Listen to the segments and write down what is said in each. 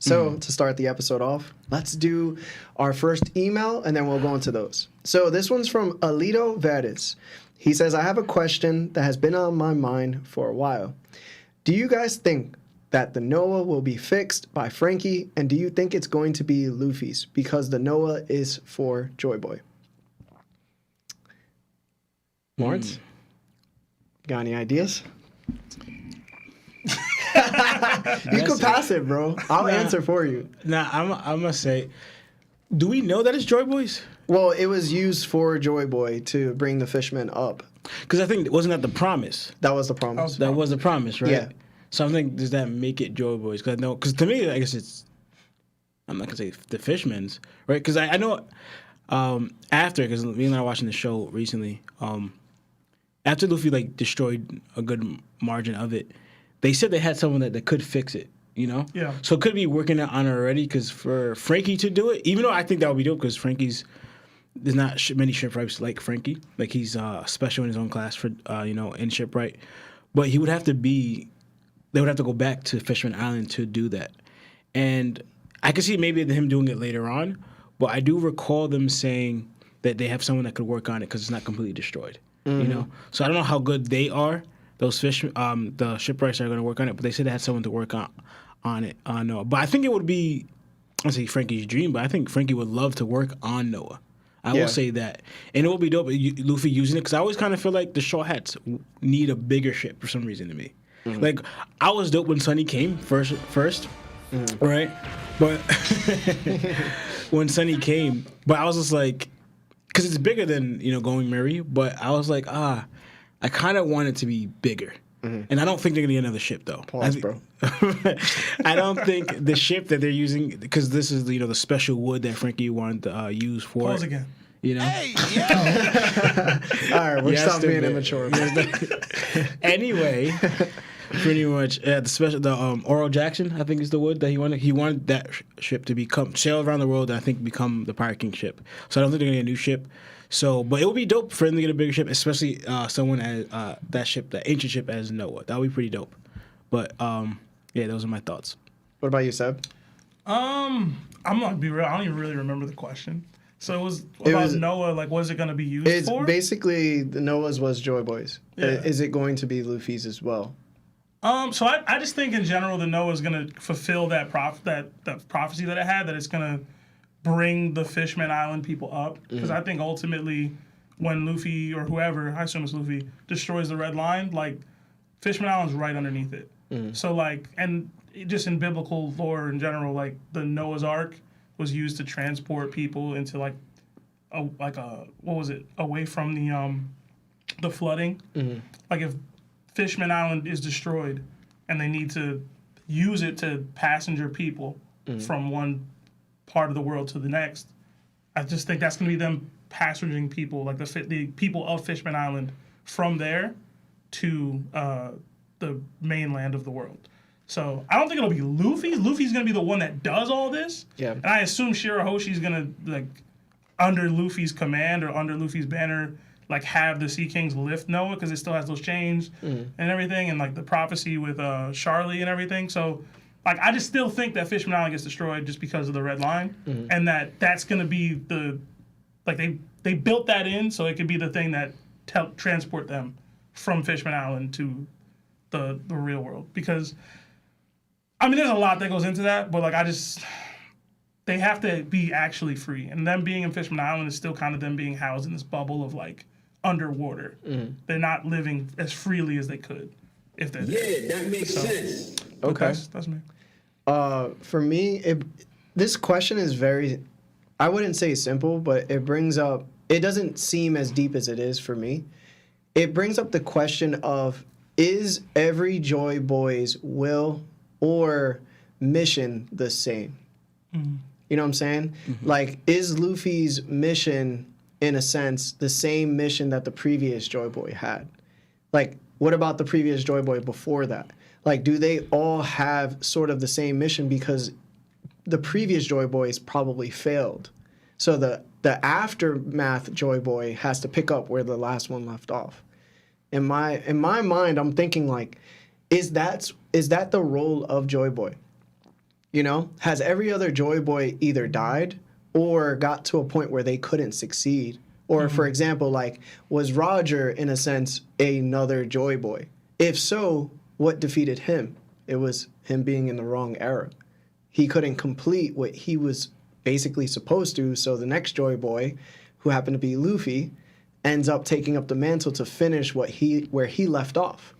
So to start the episode off, let's do our first email, and then we'll go into those. So this one's from Alito Verdes. He says, I have a question that has been on my mind for a while. Do you guys think that the Noah will be fixed by Franky, and do you think it's going to be Luffy's because the Noah is for Joy Boy? Lawrence, got any ideas? You can pass it, bro. I'll answer for you. I'm gonna say, do we know that it's Joy Boys? Well, it was used for Joy Boy to bring the fishmen up. Because I think, wasn't that the promise? That was the promise. That was the promise, right? Yeah. So I think, does that make it Joy Boys? Because to me, I guess it's, I'm not gonna say the Fishmen's, right? Because I know after, because me and I were watching the show recently, after Luffy destroyed a good margin of it, they said they had someone that could fix it, you know? Yeah. So it could be working on it already, because for Franky to do it, even though I think that would be dope, because there's not many shipwrights like Franky. Like, he's special in his own class for, in shipwright. But they would have to go back to Fishman Island to do that. And I could see maybe him doing it later on, but I do recall them saying that they have someone that could work on it because it's not completely destroyed, you know? So I don't know how good they are. Those the shipwrights are going to work on it, but they said they had someone to work on it on Noah. But I think it would be, I don't say Franky's dream, but I think Franky would love to work on Noah. I will say that. And it would be dope, Luffy using it, because I always kind of feel like the Straw Hats need a bigger ship for some reason to me. Like, I was dope when Sunny came first, right? But when Sunny came, but I was just like, because it's bigger than, Going Merry, but I was like, I kind of want it to be bigger. And I don't think they're going to get another ship, though. Pause, bro. I don't think the ship that they're using, because this is, the special wood that Franky wanted to use for Pause it. again. Hey, All right, we're stopping being immature. Anyway, pretty much, the Oro Jackson, I think is the wood that he wanted. He wanted that ship to sail around the world and I think become the Pirate King ship. So I don't think they're going to get a new ship. So, but it would be dope for him to get a bigger ship, especially someone as that ancient ship as Noah. That would be pretty dope. But those are my thoughts. What about you, Seb? I'm gonna be real. I don't even really remember the question. So it was about Noah. Like, what is it gonna be used for? It's basically the Noah's was Joy Boys. Yeah. Is it going to be Luffy's as well? So I just think in general the Noah's gonna fulfill that prophecy that it had, that it's gonna bring the Fishman Island people up, because I think ultimately when Luffy or whoever, I assume it's Luffy, destroys the Red Line, like, Fishman Island's right underneath it. So and just in biblical lore in general, like, the Noah's Ark was used to transport people into away from the flooding. Like, if Fishman Island is destroyed and they need to use it to passenger people from one part of the world to the next, I just think that's going to be them passengering people, like the people of Fishman Island, from there to the mainland of the world. So I don't think it'll be Luffy. Luffy's going to be the one that does all this. Yeah. And I assume Shirahoshi's going to, under Luffy's command or under Luffy's banner, have the Sea Kings lift Noah, because it still has those chains and everything, and the prophecy with Charlie and everything. So I just still think that Fishman Island gets destroyed just because of the Red Line, and that's going to be they built that in so it could be the thing that transport them from Fishman Island to the real world. Because there's a lot that goes into that, but they have to be actually free, and them being in Fishman Island is still kind of them being housed in this bubble of underwater. They're not living as freely as they could if they're there. Yeah, that makes sense. Okay. That's me. For me, this question is very, I wouldn't say simple, but it brings up, it doesn't seem as deep as it is for me. It brings up the question of, is every Joy Boy's will or mission the same? You know what I'm saying? Is Luffy's mission, in a sense, the same mission that the previous Joy Boy had? What about the previous Joy Boy before that? Do they all have sort of the same mission, because the previous Joy Boys probably failed? So the aftermath Joy Boy has to pick up where the last one left off. In my mind, I'm thinking is that the role of Joy Boy? You know, has every other Joy Boy either died or got to a point where they couldn't succeed? Or, for example, like, was Roger, in a sense, another Joy Boy? If so, what defeated him? It was him being in the wrong era. He couldn't complete what he was basically supposed to, so the next Joy Boy, who happened to be Luffy, ends up taking up the mantle to finish where he left off.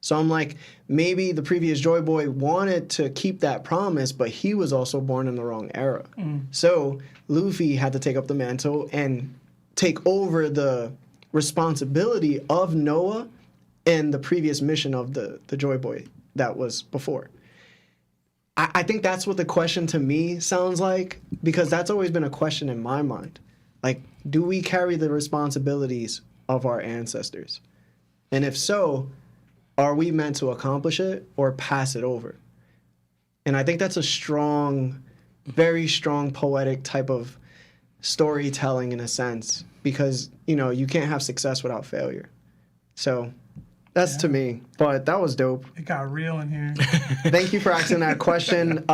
So I'm like, maybe the previous Joy Boy wanted to keep that promise, but he was also born in the wrong era. So Luffy had to take up the mantle and take over the responsibility of Noah and the previous mission of the Joy Boy that was before. I think that's what the question to me sounds like, because that's always been a question in my mind. Like, do we carry the responsibilities of our ancestors? And if so, are we meant to accomplish it or pass it over? And I think that's a strong, very strong poetic type of storytelling in a sense, because, you know, you can't have success without failure. So that's to me, but that was dope. It got real in here. Thank you for asking that question.